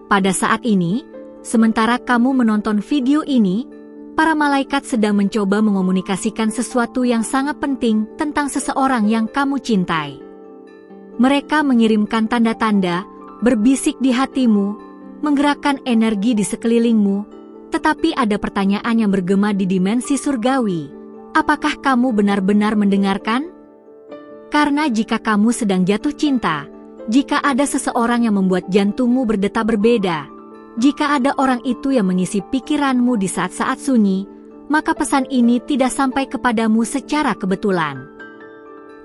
Pada saat ini, sementara kamu menonton video ini, para malaikat sedang mencoba mengomunikasikan sesuatu yang sangat penting tentang seseorang yang kamu cintai. Mereka mengirimkan tanda-tanda, berbisik di hatimu, menggerakkan energi di sekelilingmu, tetapi ada pertanyaan yang bergema di dimensi surgawi. Apakah kamu benar-benar mendengarkan? Karena jika kamu sedang jatuh cinta, jika ada seseorang yang membuat jantungmu berdetak berbeda, jika ada orang itu yang mengisi pikiranmu di saat-saat sunyi, maka pesan ini tidak sampai kepadamu secara kebetulan.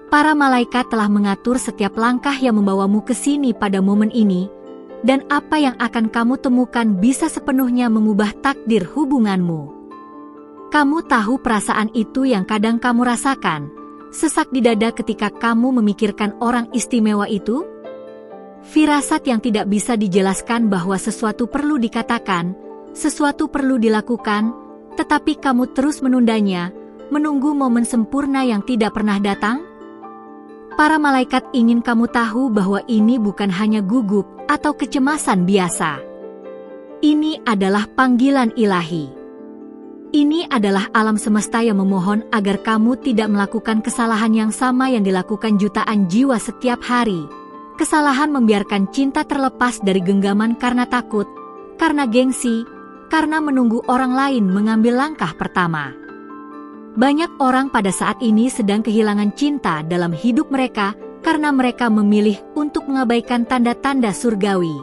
Para malaikat telah mengatur setiap langkah yang membawamu ke sini pada momen ini, dan apa yang akan kamu temukan bisa sepenuhnya mengubah takdir hubunganmu. Kamu tahu perasaan itu yang kadang kamu rasakan, sesak di dada ketika kamu memikirkan orang istimewa itu? Firasat yang tidak bisa dijelaskan bahwa sesuatu perlu dikatakan, sesuatu perlu dilakukan, tetapi kamu terus menundanya, menunggu momen sempurna yang tidak pernah datang? Para malaikat ingin kamu tahu bahwa ini bukan hanya gugup atau kecemasan biasa. Ini adalah panggilan ilahi. Ini adalah alam semesta yang memohon agar kamu tidak melakukan kesalahan yang sama yang dilakukan jutaan jiwa setiap hari. Kesalahan membiarkan cinta terlepas dari genggaman karena takut, karena gengsi, karena menunggu orang lain mengambil langkah pertama. Banyak orang pada saat ini sedang kehilangan cinta dalam hidup mereka karena mereka memilih untuk mengabaikan tanda-tanda surgawi.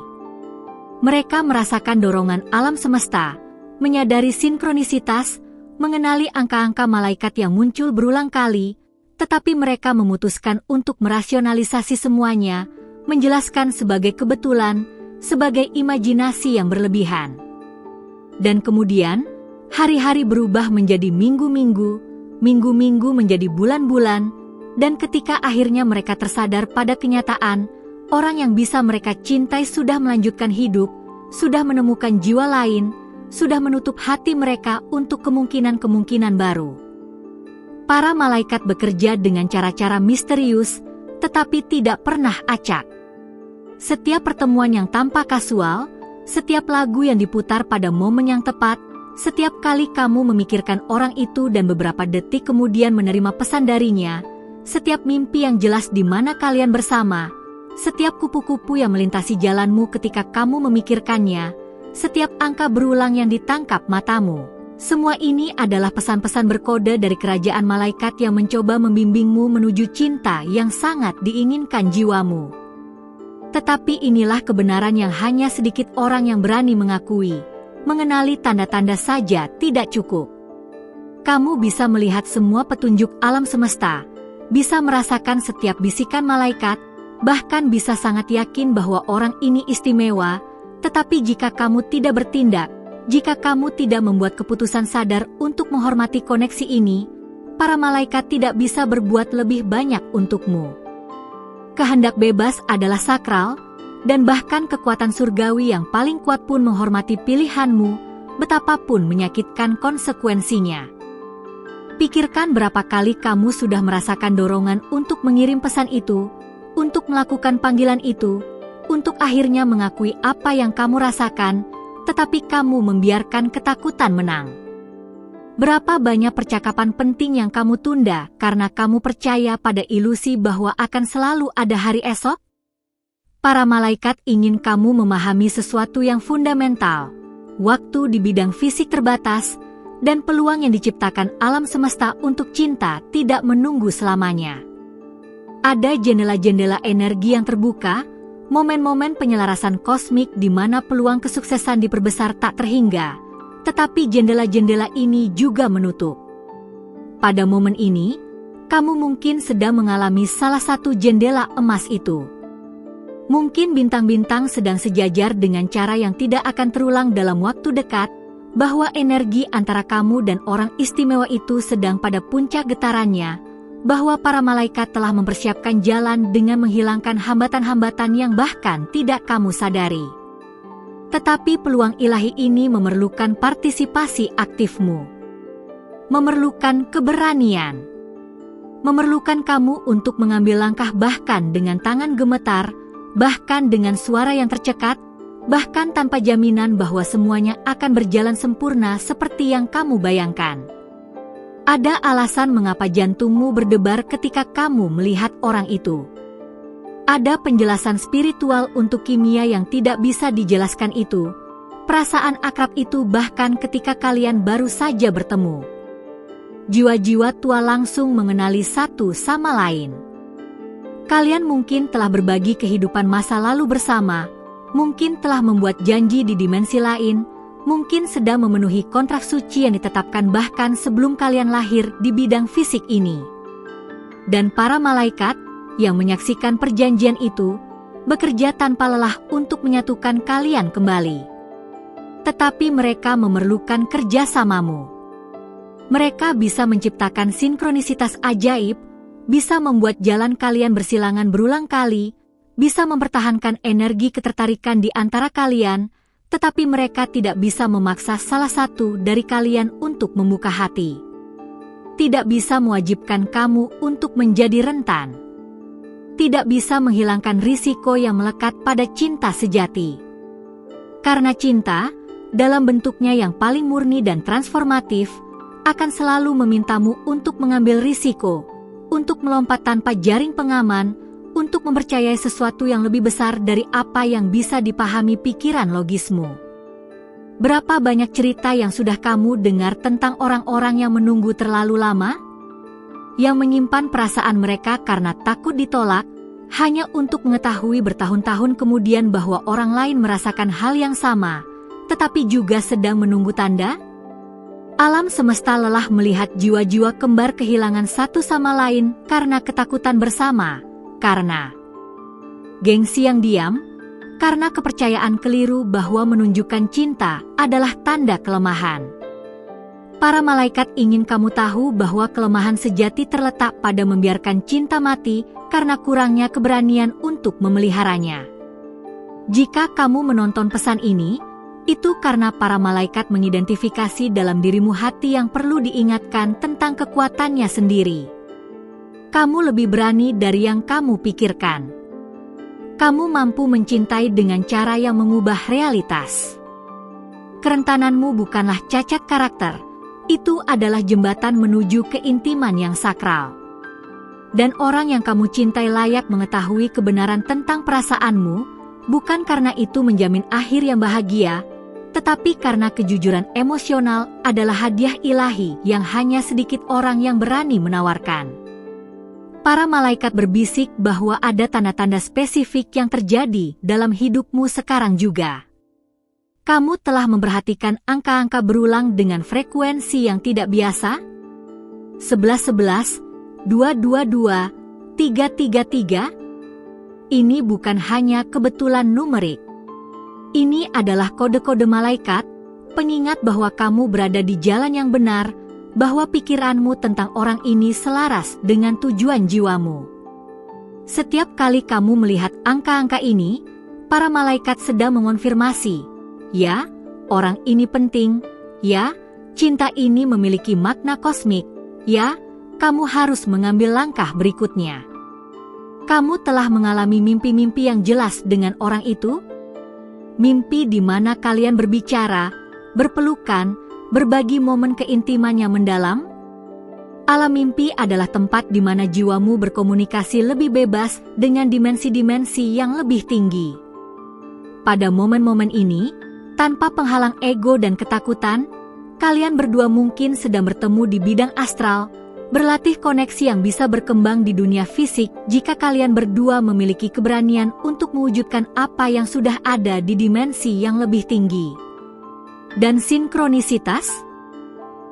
Mereka merasakan dorongan alam semesta, menyadari sinkronisitas, mengenali angka-angka malaikat yang muncul berulang kali, tetapi mereka memutuskan untuk merasionalisasi semuanya, menjelaskan sebagai kebetulan, sebagai imajinasi yang berlebihan. Dan kemudian, hari-hari berubah menjadi minggu-minggu, minggu-minggu menjadi bulan-bulan, dan ketika akhirnya mereka tersadar pada kenyataan, orang yang bisa mereka cintai sudah melanjutkan hidup, sudah menemukan jiwa lain, sudah menutup hati mereka untuk kemungkinan-kemungkinan baru. Para malaikat bekerja dengan cara-cara misterius, tetapi tidak pernah acak. Setiap pertemuan yang tampak kasual, setiap lagu yang diputar pada momen yang tepat, setiap kali kamu memikirkan orang itu dan beberapa detik kemudian menerima pesan darinya, setiap mimpi yang jelas di mana kalian bersama, setiap kupu-kupu yang melintasi jalanmu ketika kamu memikirkannya, setiap angka berulang yang ditangkap matamu. Semua ini adalah pesan-pesan berkode dari kerajaan malaikat yang mencoba membimbingmu menuju cinta yang sangat diinginkan jiwamu. Tetapi inilah kebenaran yang hanya sedikit orang yang berani mengakui. Mengenali tanda-tanda saja tidak cukup. Kamu bisa melihat semua petunjuk alam semesta, bisa merasakan setiap bisikan malaikat, bahkan bisa sangat yakin bahwa orang ini istimewa, tetapi jika kamu tidak bertindak, jika kamu tidak membuat keputusan sadar untuk menghormati koneksi ini, para malaikat tidak bisa berbuat lebih banyak untukmu. Kehendak bebas adalah sakral, dan bahkan kekuatan surgawi yang paling kuat pun menghormati pilihanmu, betapapun menyakitkan konsekuensinya. Pikirkan berapa kali kamu sudah merasakan dorongan untuk mengirim pesan itu, untuk melakukan panggilan itu, untuk akhirnya mengakui apa yang kamu rasakan, tetapi kamu membiarkan ketakutan menang. Berapa banyak percakapan penting yang kamu tunda karena kamu percaya pada ilusi bahwa akan selalu ada hari esok? Para malaikat ingin kamu memahami sesuatu yang fundamental. Waktu di bidang fisik terbatas, dan peluang yang diciptakan alam semesta untuk cinta tidak menunggu selamanya. Ada jendela-jendela energi yang terbuka, momen-momen penyelarasan kosmik di mana peluang kesuksesan diperbesar tak terhingga. Tetapi jendela-jendela ini juga menutup. Pada momen ini, kamu mungkin sedang mengalami salah satu jendela emas itu. Mungkin bintang-bintang sedang sejajar dengan cara yang tidak akan terulang dalam waktu dekat, bahwa energi antara kamu dan orang istimewa itu sedang pada puncak getarannya, bahwa para malaikat telah mempersiapkan jalan dengan menghilangkan hambatan-hambatan yang bahkan tidak kamu sadari. Tetapi peluang ilahi ini memerlukan partisipasi aktifmu. Memerlukan keberanian. Memerlukan kamu untuk mengambil langkah bahkan dengan tangan gemetar, bahkan dengan suara yang tercekat, bahkan tanpa jaminan bahwa semuanya akan berjalan sempurna seperti yang kamu bayangkan. Ada alasan mengapa jantungmu berdebar ketika kamu melihat orang itu. Ada penjelasan spiritual untuk kimia yang tidak bisa dijelaskan itu. Perasaan akrab itu bahkan ketika kalian baru saja bertemu. Jiwa-jiwa tua langsung mengenali satu sama lain. Kalian mungkin telah berbagi kehidupan masa lalu bersama, mungkin telah membuat janji di dimensi lain, mungkin sedang memenuhi kontrak suci yang ditetapkan bahkan sebelum kalian lahir di bidang fisik ini. Dan para malaikat yang menyaksikan perjanjian itu bekerja tanpa lelah untuk menyatukan kalian kembali. Tetapi mereka memerlukan kerjasamamu. Mereka bisa menciptakan sinkronisitas ajaib, bisa membuat jalan kalian bersilangan berulang kali, bisa mempertahankan energi ketertarikan di antara kalian, tetapi mereka tidak bisa memaksa salah satu dari kalian untuk membuka hati. Tidak bisa mewajibkan kamu untuk menjadi rentan. Tidak bisa menghilangkan risiko yang melekat pada cinta sejati. Karena cinta, dalam bentuknya yang paling murni dan transformatif, akan selalu memintamu untuk mengambil risiko, untuk melompat tanpa jaring pengaman, untuk mempercayai sesuatu yang lebih besar dari apa yang bisa dipahami pikiran logismu. Berapa banyak cerita yang sudah kamu dengar tentang orang-orang yang menunggu terlalu lama? Yang menyimpan perasaan mereka karena takut ditolak, hanya untuk mengetahui bertahun-tahun kemudian bahwa orang lain merasakan hal yang sama, tetapi juga sedang menunggu tanda? Alam semesta lelah melihat jiwa-jiwa kembar kehilangan satu sama lain karena ketakutan bersama, karena gengsi yang diam, karena kepercayaan keliru bahwa menunjukkan cinta adalah tanda kelemahan. Para malaikat ingin kamu tahu bahwa kelemahan sejati terletak pada membiarkan cinta mati karena kurangnya keberanian untuk memeliharanya. Jika kamu menonton pesan ini, itu karena para malaikat mengidentifikasi dalam dirimu hati yang perlu diingatkan tentang kekuatannya sendiri. Kamu lebih berani dari yang kamu pikirkan. Kamu mampu mencintai dengan cara yang mengubah realitas. Kerentananmu bukanlah cacat karakter. Itu adalah jembatan menuju keintiman yang sakral. Dan orang yang kamu cintai layak mengetahui kebenaran tentang perasaanmu, bukan karena itu menjamin akhir yang bahagia, tetapi karena kejujuran emosional adalah hadiah ilahi yang hanya sedikit orang yang berani menawarkan. Para malaikat berbisik bahwa ada tanda-tanda spesifik yang terjadi dalam hidupmu sekarang juga. Kamu telah memperhatikan angka-angka berulang dengan frekuensi yang tidak biasa? 1111, 222, 333? Ini bukan hanya kebetulan numerik. Ini adalah kode-kode malaikat, pengingat bahwa kamu berada di jalan yang benar, bahwa pikiranmu tentang orang ini selaras dengan tujuan jiwamu. Setiap kali kamu melihat angka-angka ini, para malaikat sedang mengonfirmasi, ya, orang ini penting. Ya, cinta ini memiliki makna kosmik. Ya, kamu harus mengambil langkah berikutnya. Kamu telah mengalami mimpi-mimpi yang jelas dengan orang itu? Mimpi di mana kalian berbicara, berpelukan, berbagi momen keintiman yang mendalam? Alam mimpi adalah tempat di mana jiwamu berkomunikasi lebih bebas dengan dimensi-dimensi yang lebih tinggi. Pada momen-momen ini, tanpa penghalang ego dan ketakutan, kalian berdua mungkin sedang bertemu di bidang astral, berlatih koneksi yang bisa berkembang di dunia fisik jika kalian berdua memiliki keberanian untuk mewujudkan apa yang sudah ada di dimensi yang lebih tinggi. Dan sinkronisitas?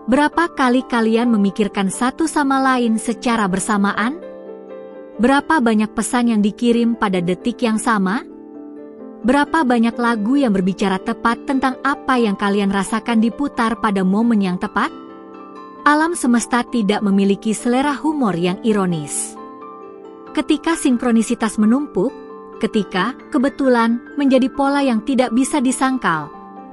Berapa kali kalian memikirkan satu sama lain secara bersamaan? Berapa banyak pesan yang dikirim pada detik yang sama? Berapa banyak lagu yang berbicara tepat tentang apa yang kalian rasakan diputar pada momen yang tepat? Alam semesta tidak memiliki selera humor yang ironis. Ketika sinkronisitas menumpuk, ketika kebetulan menjadi pola yang tidak bisa disangkal,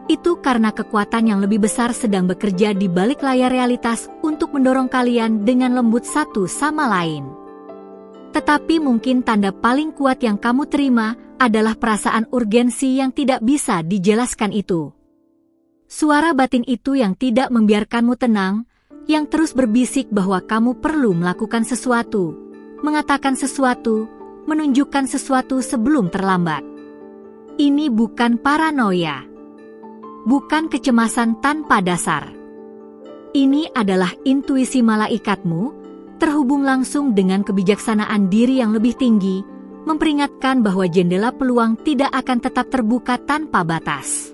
itu karena kekuatan yang lebih besar sedang bekerja di balik layar realitas untuk mendorong kalian dengan lembut satu sama lain. Tetapi mungkin tanda paling kuat yang kamu terima adalah perasaan urgensi yang tidak bisa dijelaskan itu. Suara batin itu yang tidak membiarkanmu tenang, yang terus berbisik bahwa kamu perlu melakukan sesuatu, mengatakan sesuatu, menunjukkan sesuatu sebelum terlambat. Ini bukan paranoia. Bukan kecemasan tanpa dasar. Ini adalah intuisi malaikatmu, terhubung langsung dengan kebijaksanaan diri yang lebih tinggi, memperingatkan bahwa jendela peluang tidak akan tetap terbuka tanpa batas.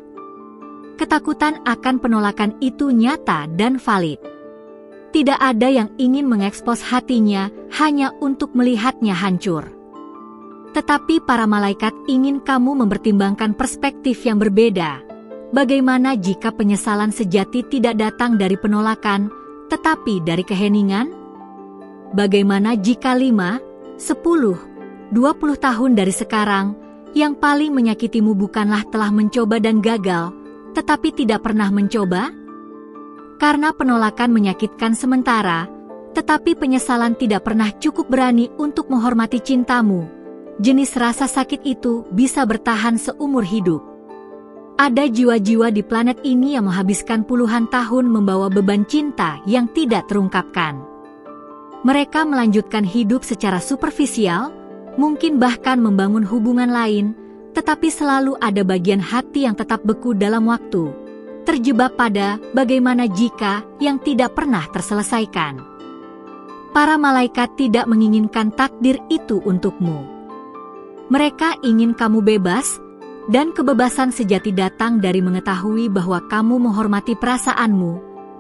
Ketakutan akan penolakan itu nyata dan valid. Tidak ada yang ingin mengekspos hatinya hanya untuk melihatnya hancur. Tetapi para malaikat ingin kamu mempertimbangkan perspektif yang berbeda. Bagaimana jika penyesalan sejati tidak datang dari penolakan, tetapi dari keheningan? Bagaimana jika 5, 10, 20 tahun dari sekarang, yang paling menyakitimu bukanlah telah mencoba dan gagal, tetapi tidak pernah mencoba? Karena penolakan menyakitkan sementara, tetapi penyesalan tidak pernah cukup berani untuk menghormati cintamu. Jenis rasa sakit itu bisa bertahan seumur hidup. Ada jiwa-jiwa di planet ini yang menghabiskan puluhan tahun membawa beban cinta yang tidak terungkapkan. Mereka melanjutkan hidup secara superficial, mungkin bahkan membangun hubungan lain, tetapi selalu ada bagian hati yang tetap beku dalam waktu, terjebak pada bagaimana jika yang tidak pernah terselesaikan. Para malaikat tidak menginginkan takdir itu untukmu. Mereka ingin kamu bebas, dan kebebasan sejati datang dari mengetahui bahwa kamu menghormati perasaanmu,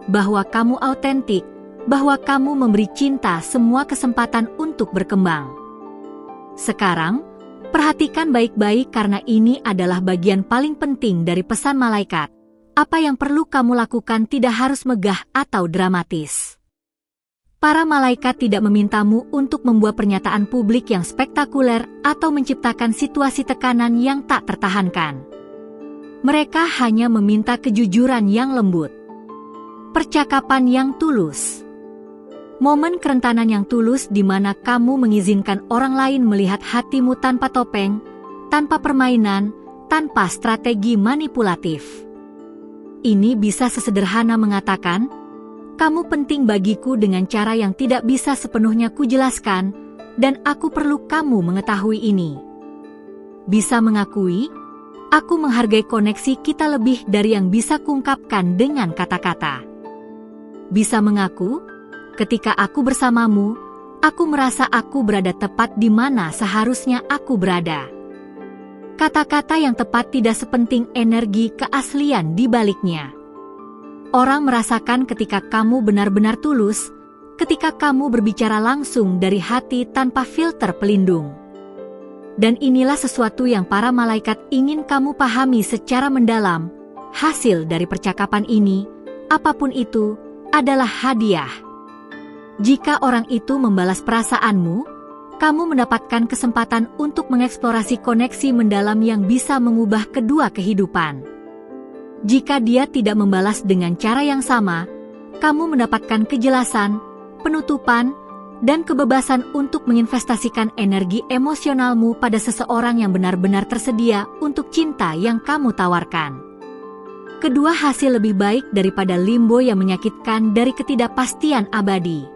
bahwa kamu autentik, bahwa kamu memberi cinta semua kesempatan untuk berkembang. Sekarang, perhatikan baik-baik karena ini adalah bagian paling penting dari pesan malaikat. Apa yang perlu kamu lakukan tidak harus megah atau dramatis. Para malaikat tidak memintamu untuk membuat pernyataan publik yang spektakuler atau menciptakan situasi tekanan yang tak tertahankan. Mereka hanya meminta kejujuran yang lembut, percakapan yang tulus, momen kerentanan yang tulus di mana kamu mengizinkan orang lain melihat hatimu tanpa topeng, tanpa permainan, tanpa strategi manipulatif. Ini bisa sesederhana mengatakan, kamu penting bagiku dengan cara yang tidak bisa sepenuhnya kujelaskan, dan aku perlu kamu mengetahui ini. Bisa mengakui, aku menghargai koneksi kita lebih dari yang bisa kuungkapkan dengan kata-kata. Bisa mengaku, ketika aku bersamamu, aku merasa aku berada tepat di mana seharusnya aku berada. Kata-kata yang tepat tidak sepenting energi keaslian di baliknya. Orang merasakan ketika kamu benar-benar tulus, ketika kamu berbicara langsung dari hati tanpa filter pelindung. Dan inilah sesuatu yang para malaikat ingin kamu pahami secara mendalam. Hasil dari percakapan ini, apapun itu, adalah hadiah. Jika orang itu membalas perasaanmu, kamu mendapatkan kesempatan untuk mengeksplorasi koneksi mendalam yang bisa mengubah kedua kehidupan. Jika dia tidak membalas dengan cara yang sama, kamu mendapatkan kejelasan, penutupan, dan kebebasan untuk menginvestasikan energi emosionalmu pada seseorang yang benar-benar tersedia untuk cinta yang kamu tawarkan. Kedua hasil lebih baik daripada limbo yang menyakitkan dari ketidakpastian abadi.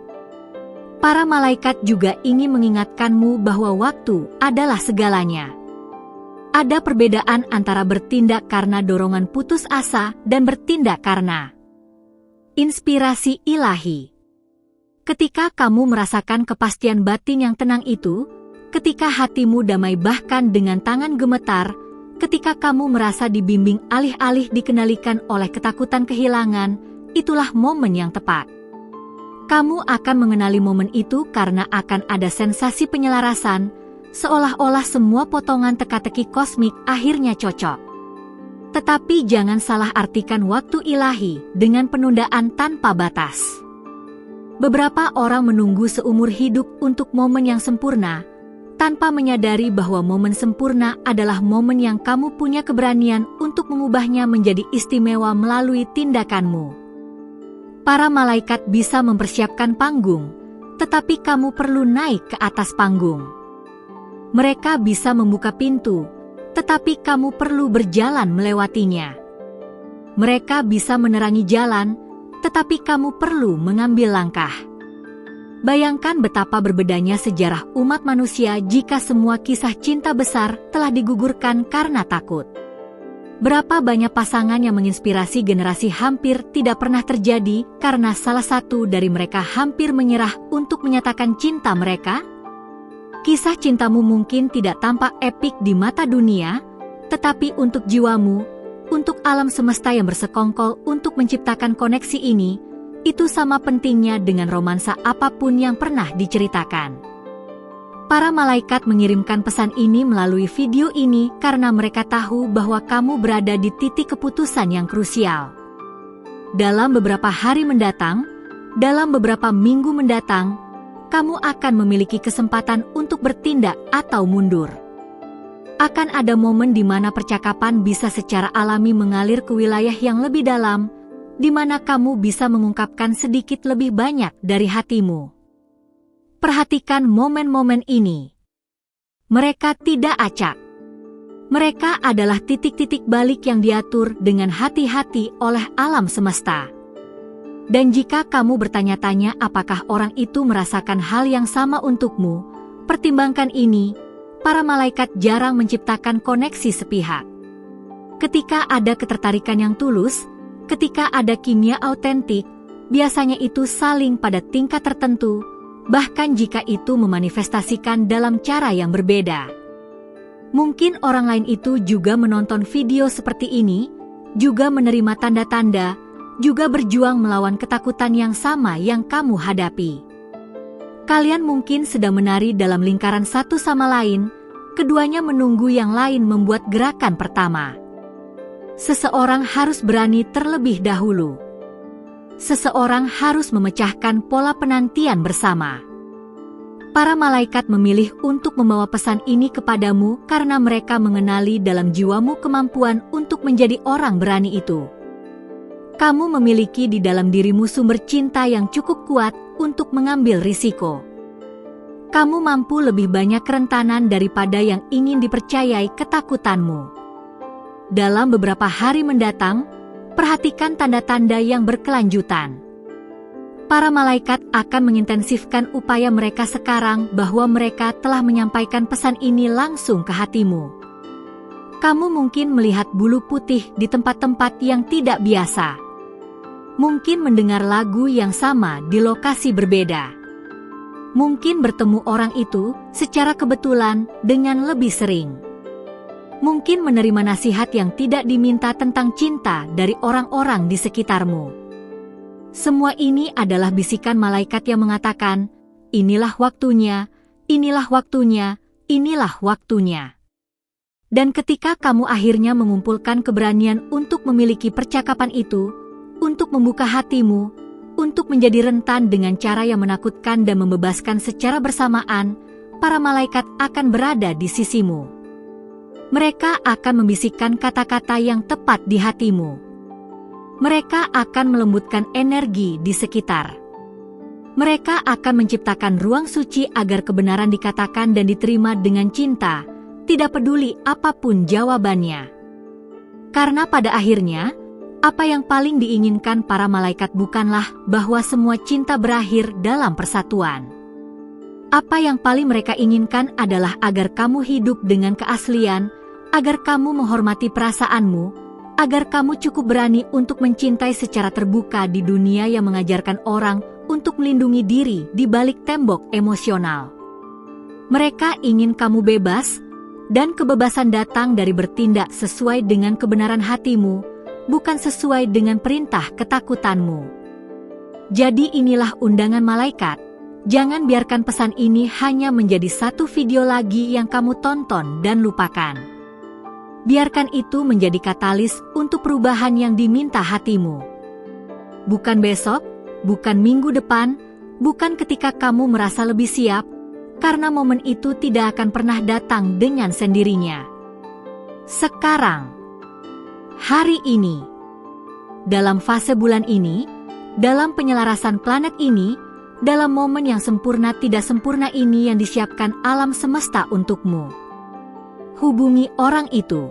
Para malaikat juga ingin mengingatkanmu bahwa waktu adalah segalanya. Ada perbedaan antara bertindak karena dorongan putus asa dan bertindak karena inspirasi ilahi. Ketika kamu merasakan kepastian batin yang tenang itu, ketika hatimu damai bahkan dengan tangan gemetar, ketika kamu merasa dibimbing alih-alih dikendalikan oleh ketakutan kehilangan, itulah momen yang tepat. Kamu akan mengenali momen itu karena akan ada sensasi penyelarasan, seolah-olah semua potongan teka-teki kosmik akhirnya cocok. Tetapi jangan salah artikan waktu ilahi dengan penundaan tanpa batas. Beberapa orang menunggu seumur hidup untuk momen yang sempurna, tanpa menyadari bahwa momen sempurna adalah momen yang kamu punya keberanian untuk mengubahnya menjadi istimewa melalui tindakanmu. Para malaikat bisa mempersiapkan panggung, tetapi kamu perlu naik ke atas panggung. Mereka bisa membuka pintu, tetapi kamu perlu berjalan melewatinya. Mereka bisa menerangi jalan, tetapi kamu perlu mengambil langkah. Bayangkan betapa berbedanya sejarah umat manusia jika semua kisah cinta besar telah digugurkan karena takut. Berapa banyak pasangan yang menginspirasi generasi hampir tidak pernah terjadi karena salah satu dari mereka hampir menyerah untuk menyatakan cinta mereka? Kisah cintamu mungkin tidak tampak epik di mata dunia, tetapi untuk jiwamu, untuk alam semesta yang bersekongkol untuk menciptakan koneksi ini, itu sama pentingnya dengan romansa apapun yang pernah diceritakan. Para malaikat mengirimkan pesan ini melalui video ini karena mereka tahu bahwa kamu berada di titik keputusan yang krusial. Dalam beberapa hari mendatang, dalam beberapa minggu mendatang, kamu akan memiliki kesempatan untuk bertindak atau mundur. Akan ada momen di mana percakapan bisa secara alami mengalir ke wilayah yang lebih dalam, di mana kamu bisa mengungkapkan sedikit lebih banyak dari hatimu. Perhatikan momen-momen ini. Mereka tidak acak. Mereka adalah titik-titik balik yang diatur dengan hati-hati oleh alam semesta. Dan jika kamu bertanya-tanya apakah orang itu merasakan hal yang sama untukmu, pertimbangkan ini, para malaikat jarang menciptakan koneksi sepihak. Ketika ada ketertarikan yang tulus, ketika ada kimia autentik, biasanya itu saling pada tingkat tertentu, bahkan jika itu memanifestasikan dalam cara yang berbeda. Mungkin orang lain itu juga menonton video seperti ini, juga menerima tanda-tanda, juga berjuang melawan ketakutan yang sama yang kamu hadapi. Kalian mungkin sedang menari dalam lingkaran satu sama lain, keduanya menunggu yang lain membuat gerakan pertama. Seseorang harus berani terlebih dahulu. Seseorang harus memecahkan pola penantian bersama. Para malaikat memilih untuk membawa pesan ini kepadamu karena mereka mengenali dalam jiwamu kemampuan untuk menjadi orang berani itu. Kamu memiliki di dalam dirimu sumber cinta yang cukup kuat untuk mengambil risiko. Kamu mampu lebih banyak kerentanan daripada yang ingin dipercayai ketakutanmu. Dalam beberapa hari mendatang, perhatikan tanda-tanda yang berkelanjutan. Para malaikat akan mengintensifkan upaya mereka sekarang bahwa mereka telah menyampaikan pesan ini langsung ke hatimu. Kamu mungkin melihat bulu putih di tempat-tempat yang tidak biasa. Mungkin mendengar lagu yang sama di lokasi berbeda. Mungkin bertemu orang itu secara kebetulan dengan lebih sering. Mungkin menerima nasihat yang tidak diminta tentang cinta dari orang-orang di sekitarmu. Semua ini adalah bisikan malaikat yang mengatakan, inilah waktunya, inilah waktunya, inilah waktunya. Dan ketika kamu akhirnya mengumpulkan keberanian untuk memiliki percakapan itu, untuk membuka hatimu, untuk menjadi rentan dengan cara yang menakutkan dan membebaskan secara bersamaan, para malaikat akan berada di sisimu. Mereka akan membisikkan kata-kata yang tepat di hatimu. Mereka akan melembutkan energi di sekitar. Mereka akan menciptakan ruang suci agar kebenaran dikatakan dan diterima dengan cinta, tidak peduli apapun jawabannya. Karena pada akhirnya, apa yang paling diinginkan para malaikat bukanlah bahwa semua cinta berakhir dalam persatuan. Apa yang paling mereka inginkan adalah agar kamu hidup dengan keaslian, agar kamu menghormati perasaanmu, agar kamu cukup berani untuk mencintai secara terbuka di dunia yang mengajarkan orang untuk melindungi diri di balik tembok emosional. Mereka ingin kamu bebas, dan kebebasan datang dari bertindak sesuai dengan kebenaran hatimu, bukan sesuai dengan perintah ketakutanmu. Jadi inilah undangan malaikat. Jangan biarkan pesan ini hanya menjadi satu video lagi yang kamu tonton dan lupakan. Biarkan itu menjadi katalis untuk perubahan yang diminta hatimu. Bukan besok, bukan minggu depan, bukan ketika kamu merasa lebih siap, karena momen itu tidak akan pernah datang dengan sendirinya. Sekarang, hari ini, dalam fase bulan ini, dalam penyelarasan planet ini, dalam momen yang sempurna tidak sempurna ini yang disiapkan alam semesta untukmu. Hubungi orang itu.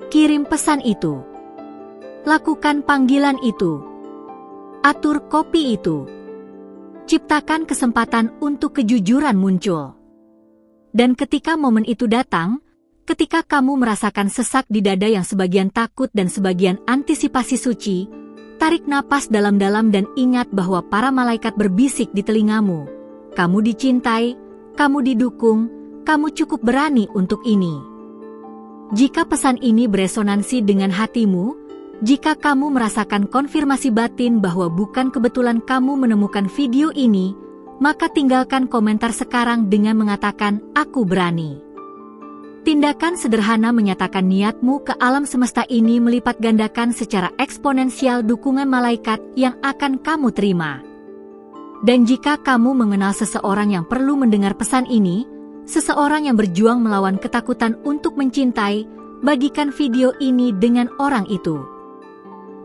Kirim pesan itu. Lakukan panggilan itu. Atur kopi itu. Ciptakan kesempatan untuk kejujuran muncul. Dan ketika momen itu datang, ketika kamu merasakan sesak di dada yang sebagian takut dan sebagian antisipasi suci, tarik napas dalam-dalam dan ingat bahwa para malaikat berbisik di telingamu. Kamu dicintai, kamu didukung, kamu cukup berani untuk ini. Jika pesan ini beresonansi dengan hatimu, jika kamu merasakan konfirmasi batin bahwa bukan kebetulan kamu menemukan video ini, maka tinggalkan komentar sekarang dengan mengatakan, "Aku berani." Tindakan sederhana menyatakan niatmu ke alam semesta ini melipat gandakan secara eksponensial dukungan malaikat yang akan kamu terima. Dan jika kamu mengenal seseorang yang perlu mendengar pesan ini, seseorang yang berjuang melawan ketakutan untuk mencintai, bagikan video ini dengan orang itu.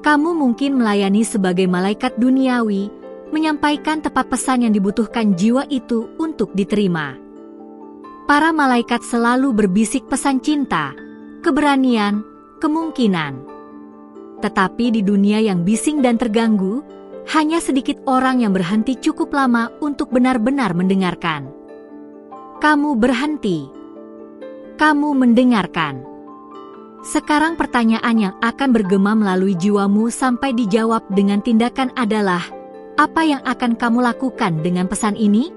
Kamu mungkin melayani sebagai malaikat duniawi, menyampaikan tepat pesan yang dibutuhkan jiwa itu untuk diterima. Para malaikat selalu berbisik pesan cinta, keberanian, kemungkinan. Tetapi di dunia yang bising dan terganggu, hanya sedikit orang yang berhenti cukup lama untuk benar-benar mendengarkan. Kamu berhenti. Kamu mendengarkan. Sekarang pertanyaan yang akan bergema melalui jiwamu sampai dijawab dengan tindakan adalah, apa yang akan kamu lakukan dengan pesan ini?